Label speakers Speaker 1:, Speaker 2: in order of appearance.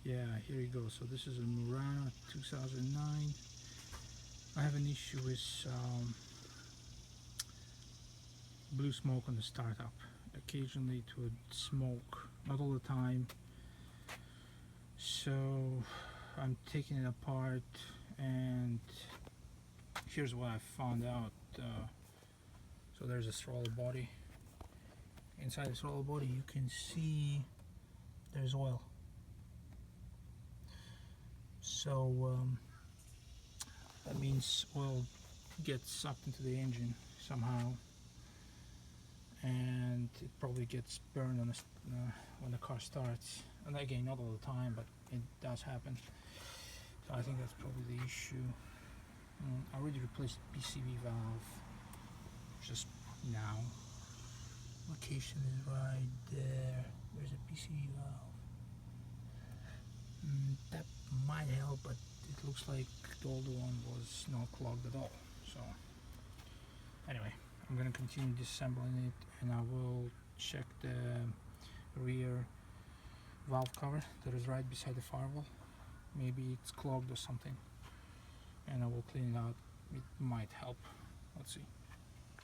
Speaker 1: Yeah, here you go. So this is a Murano 2009. I have an issue with blue smoke on the startup. Occasionally it would smoke, not all the time. So I'm taking it apart, and here's what I found out. So there's a throttle body. Inside the throttle body you can see there's oil. So that means oil gets sucked into the engine somehow, and it probably gets burned on when the car starts. And again, not all the time, but it does happen. So I think that's probably the issue. I already replaced the PCV valve just now. Location is right there. There's a PCV valve. That might help, but it looks like the older one was not clogged at all. So anyway, I'm going to continue disassembling it, and I will check the rear valve cover that is right beside the firewall. Maybe it's clogged or something, and I will clean it out. It might help. Let's see.